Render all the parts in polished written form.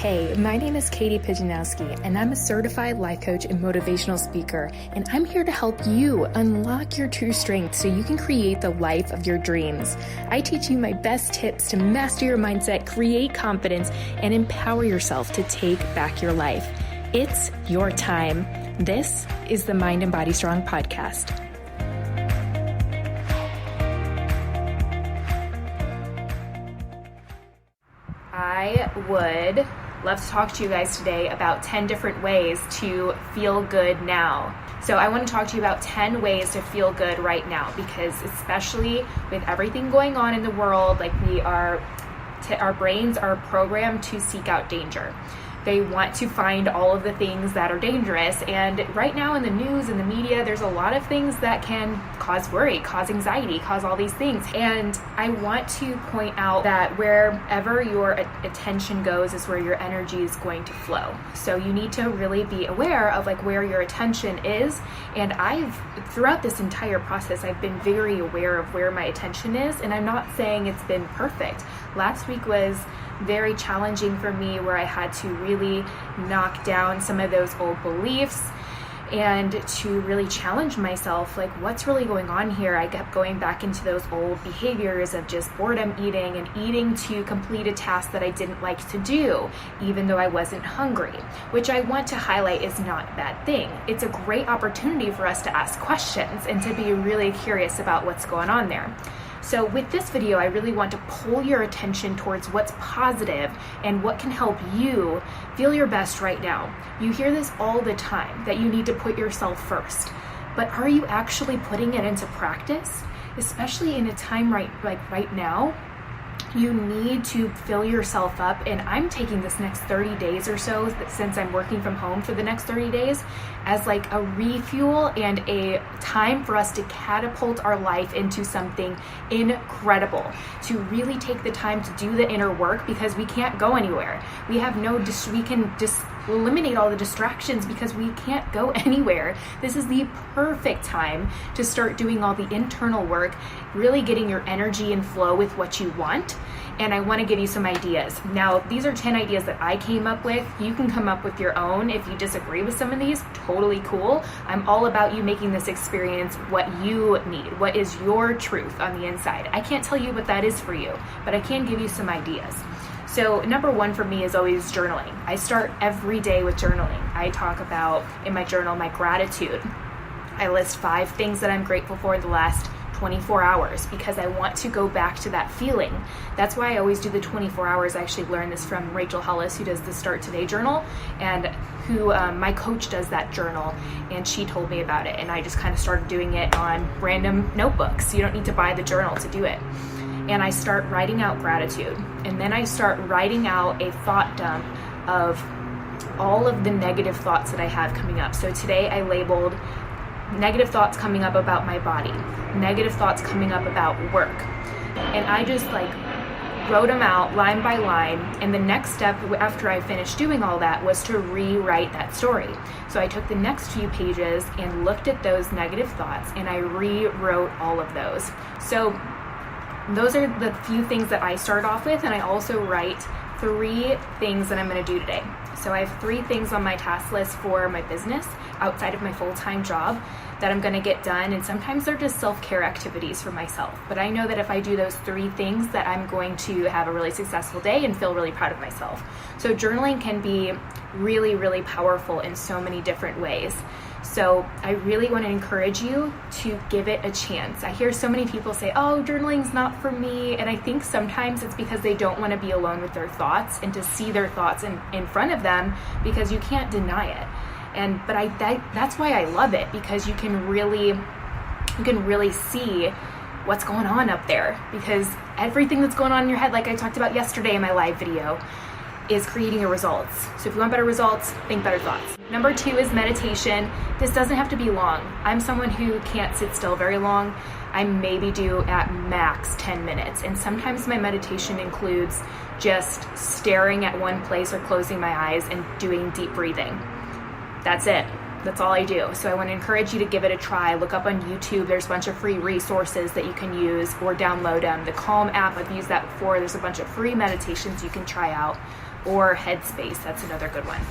Hey, my name is Katie Pijanowski, and I'm a certified life coach and motivational speaker, and I'm here to help you unlock your true strength so you can create the life of your dreams. I teach you my best tips to master your mindset, create confidence, and empower yourself to take back your life. It's your time. This is the Mind and Body Strong podcast. I would love to talk to you guys today about 10 different ways to feel good now. So I want to talk to you about 10 ways to feel good right now, because especially with everything going on in the world, like our brains are programmed to seek out danger. They want to find all of the things that are dangerous. And right now in the news and the media, there's a lot of things that can cause worry, cause anxiety, cause all these things. And I want to point out that wherever your attention goes is where your energy is going to flow. So you need to really be aware of where your attention is. And throughout this entire process, I've been very aware of where my attention is. And I'm not saying it's been perfect. Last week was very challenging for me, where I had to really knock down some of those old beliefs and to really challenge myself, what's really going on here. I kept going back into those old behaviors of just boredom eating and eating to complete a task that I didn't like to do, even though I wasn't hungry, which I want to highlight is not a bad thing. It's a great opportunity for us to ask questions and to be really curious about what's going on there. So with this video, I really want to pull your attention towards what's positive and what can help you feel your best right now. You hear this all the time, that you need to put yourself first. But are you actually putting it into practice? Especially in a time right now, you need to fill yourself up. And I'm taking this next 30 days or so, since I'm working from home for the next 30 days, as a refuel and a time for us to catapult our life into something incredible, to really take the time to do the inner work, because we can't go anywhere. We can just eliminate all the distractions because we can't go anywhere. This is the perfect time to start doing all the internal work, really getting your energy and flow with what you want. And I want to give you some ideas. Now, these are 10 ideas that I came up with. You can come up with your own. If you disagree with some of these, totally cool. I'm all about you making this experience what you need. What is your truth on the inside? I can't tell you what that is for you, but I can give you some ideas. So number one for me is always journaling. I start every day with journaling. I talk about, in my journal, my gratitude. I list 5 things that I'm grateful for the last 24 hours, because I want to go back to that feeling. That's why I always do the 24 hours. I actually learned this from Rachel Hollis, who does the Start Today journal, and who my coach does that journal, and she told me about it, and I just kind of started doing it on random notebooks. You don't need to buy the journal to do it. And I start writing out gratitude, and then I start writing out a thought dump of all of the negative thoughts that I have coming up. So today I labeled negative thoughts coming up about my body, negative thoughts coming up about work. And I just wrote them out line by line. And the next step after I finished doing all that was to rewrite that story. So I took the next few pages and looked at those negative thoughts, and I rewrote all of those. So those are the few things that I start off with, and I also write 3 things that I'm going to do today. So I have 3 things on my task list for my business outside of my full-time job that I'm going to get done, and sometimes they're just self-care activities for myself. But I know that if I do those 3 things, that I'm going to have a really successful day and feel really proud of myself. So journaling can be really, really powerful in so many different ways. So I really want to encourage you to give it a chance. I hear so many people say, oh, journaling's not for me. And I think sometimes it's because they don't want to be alone with their thoughts and to see their thoughts in front of them, because you can't deny it. But that's why I love it, because you can really see what's going on up there, because everything that's going on in your head, like I talked about yesterday in my live video, is creating your results. So if you want better results, think better thoughts. Number 2 is meditation. This doesn't have to be long. I'm someone who can't sit still very long. I maybe do at max 10 minutes. And sometimes my meditation includes just staring at one place or closing my eyes and doing deep breathing. That's it. That's all I do. So I want to encourage you to give it a try. Look up on YouTube. There's a bunch of free resources that you can use or download them. The Calm app, I've used that before. There's a bunch of free meditations you can try out, or Headspace. That's another good one.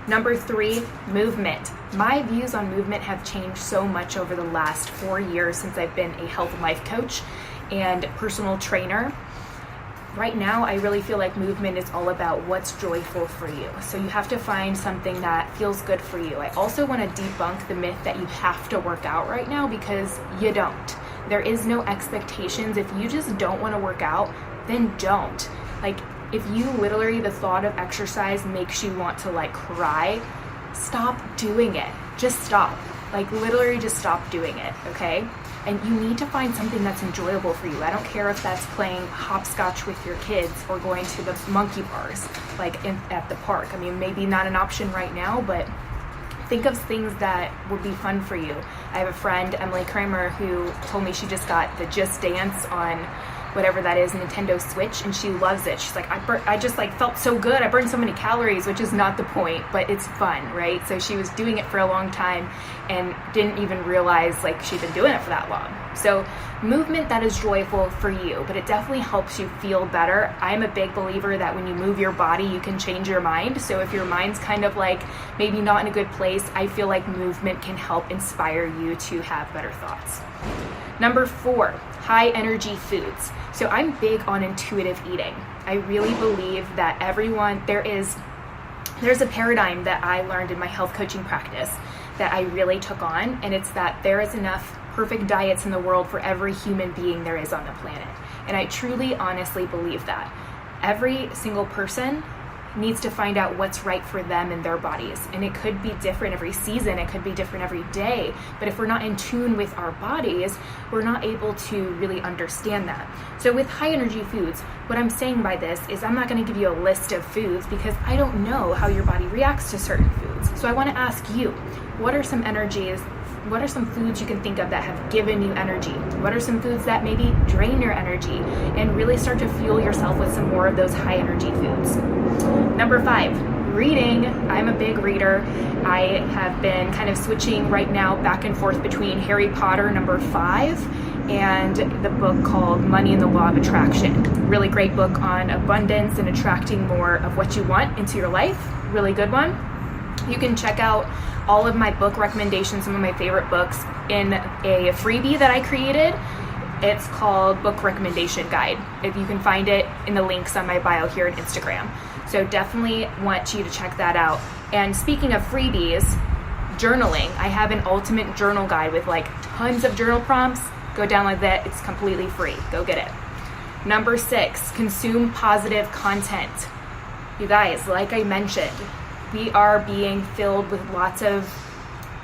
Number 3, movement. My views on movement have changed so much over the last 4 years since I've been a health and life coach and personal trainer. Right now, I really feel like movement is all about what's joyful for you. So you have to find something that feels good for you. I also want to debunk the myth that you have to work out right now, because you don't. There is no expectations. If you just don't want to work out, then don't. Like, if you literally, the thought of exercise makes you want to like cry, stop doing it. Just stop. Like, literally just stop doing it, okay? And you need to find something that's enjoyable for you. I don't care if that's playing hopscotch with your kids or going to the monkey bars, like at the park. I mean, maybe not an option right now, but think of things that would be fun for you. I have a friend, Emily Kramer, who told me she just got the Just Dance on whatever that is, Nintendo Switch, and she loves it. She's like, I just like felt so good. I burned so many calories, which is not the point, but it's fun, right? So she was doing it for a long time and didn't even realize like she'd been doing it for that long. So movement that is joyful for you, but it definitely helps you feel better. I'm a big believer that when you move your body, you can change your mind. So if your mind's kind of like maybe not in a good place, I feel like movement can help inspire you to have better thoughts. Number 4, high energy foods. So I'm big on intuitive eating. I really believe that there's a paradigm that I learned in my health coaching practice that I really took on, and it's that there is enough perfect diets in the world for every human being there is on the planet. And I truly, honestly believe that. Every single person needs to find out what's right for them and their bodies. And it could be different every season, it could be different every day, but if we're not in tune with our bodies, we're not able to really understand that. So with high energy foods, what I'm saying by this is I'm not going to give you a list of foods because I don't know how your body reacts to certain foods. So I want to ask you, what are some foods you can think of that have given you energy? What are some foods that maybe drain your energy? And really start to fuel yourself with some more of those high energy foods. Number 5, reading. I'm a big reader. I have been kind of switching right now back and forth between Harry Potter number 5 and the book called Money and the Law of Attraction. Really great book on abundance and attracting more of what you want into your life. Really good one. You can check out all of my book recommendations, some of my favorite books, in a freebie that I created. It's called Book Recommendation Guide. If you can find it in the links on my bio here on Instagram. So definitely want you to check that out. And speaking of freebies, journaling. I have an ultimate journal guide with like tons of journal prompts. Go download that. It's completely free. Go get it. Number 6, consume positive content. You guys, like I mentioned, we are being filled with lots of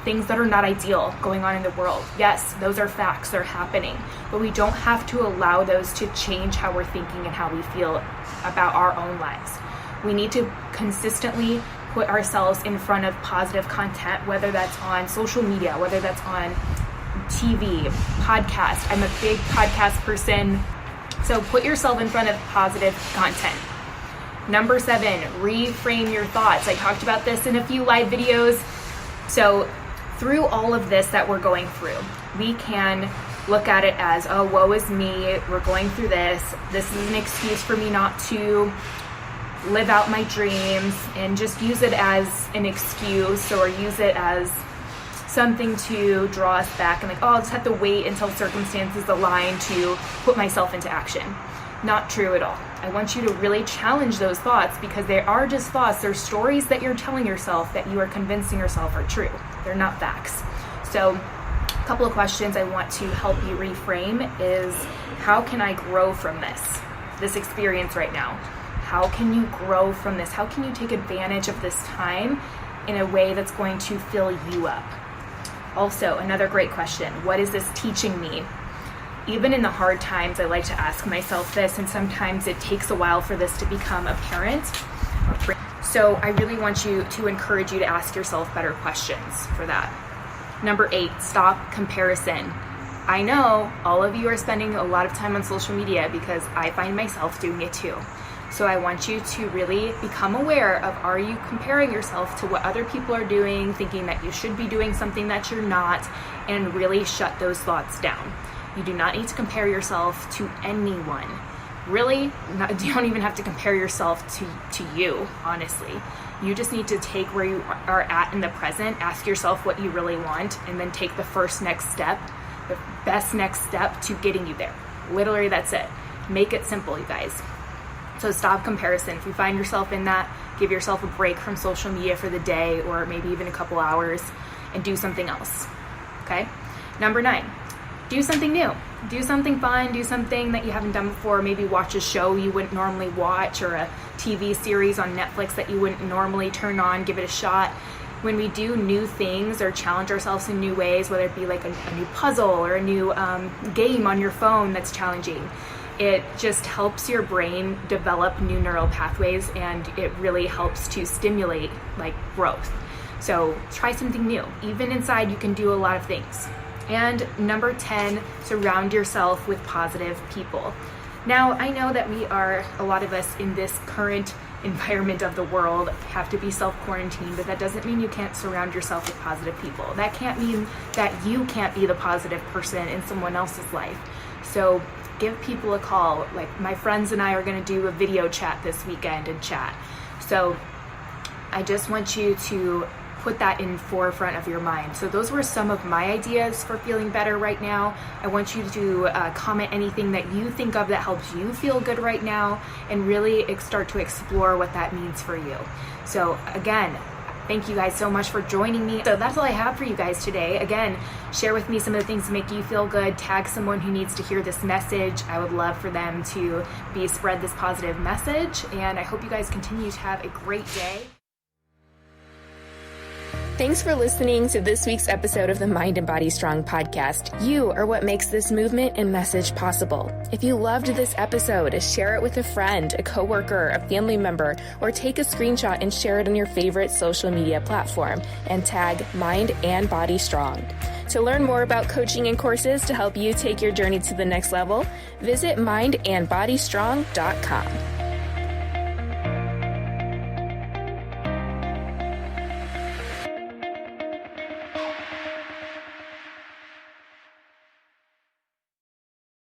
things that are not ideal going on in the world. Yes, those are facts, they're happening, but we don't have to allow those to change how we're thinking and how we feel about our own lives. We need to consistently put ourselves in front of positive content, whether that's on social media, whether that's on TV, podcast. I'm a big podcast person, so put yourself in front of positive content. Number 7, reframe your thoughts. I talked about this in a few live videos. So through all of this that we're going through, we can look at it as, oh, woe is me, we're going through this. This is an excuse for me not to live out my dreams, and just use it as an excuse or use it as something to draw us back and like, oh, I'll just have to wait until circumstances align to put myself into action. Not true at all. I want you to really challenge those thoughts, because they are just thoughts. They're stories that you're telling yourself that you are convincing yourself are true. They're not facts. So a couple of questions I want to help you reframe is, how can I grow from this experience right now? How can you grow from this? How can you take advantage of this time in a way that's going to fill you up? Also, another great question, what is this teaching me? Even in the hard times, I like to ask myself this, and sometimes it takes a while for this to become apparent. So I really want to encourage you to ask yourself better questions for that. Number 8, stop comparison. I know all of you are spending a lot of time on social media, because I find myself doing it too. So I want you to really become aware of, are you comparing yourself to what other people are doing, thinking that you should be doing something that you're not, and really shut those thoughts down. You do not need to compare yourself to anyone. Really, you don't even have to compare yourself to you, honestly. You just need to take where you are at in the present, ask yourself what you really want, and then take the first next step, the best next step to getting you there. Literally, that's it. Make it simple, you guys. So stop comparison. If you find yourself in that, give yourself a break from social media for the day, or maybe even a couple hours, and do something else, okay? Number 9, do something new. Do something fun, do something that you haven't done before. Maybe watch a show you wouldn't normally watch, or a TV series on Netflix that you wouldn't normally turn on. Give it a shot. When we do new things or challenge ourselves in new ways, whether it be like a new puzzle or a new game on your phone that's challenging, it just helps your brain develop new neural pathways, and it really helps to stimulate like growth. So try something new. Even inside, you can do a lot of things. And number 10, surround yourself with positive people. Now, I know that a lot of us in this current environment of the world have to be self-quarantined, but that doesn't mean you can't surround yourself with positive people. That can't mean that you can't be the positive person in someone else's life. So give people a call. Like, my friends and I are going to do a video chat this weekend and chat. So I just want you to put that in forefront of your mind. So those were some of my ideas for feeling better right now. I want you to comment anything that you think of that helps you feel good right now, and really start to explore what that means for you. So again, thank you guys so much for joining me. So that's all I have for you guys today. Again, share with me some of the things that make you feel good. Tag someone who needs to hear this message. I would love for them to spread this positive message, and I hope you guys continue to have a great day. Thanks for listening to this week's episode of the Mind and Body Strong podcast. You are what makes this movement and message possible. If you loved this episode, share it with a friend, a coworker, a family member, or take a screenshot and share it on your favorite social media platform and tag Mind and Body Strong. To learn more about coaching and courses to help you take your journey to the next level, visit mindandbodystrong.com.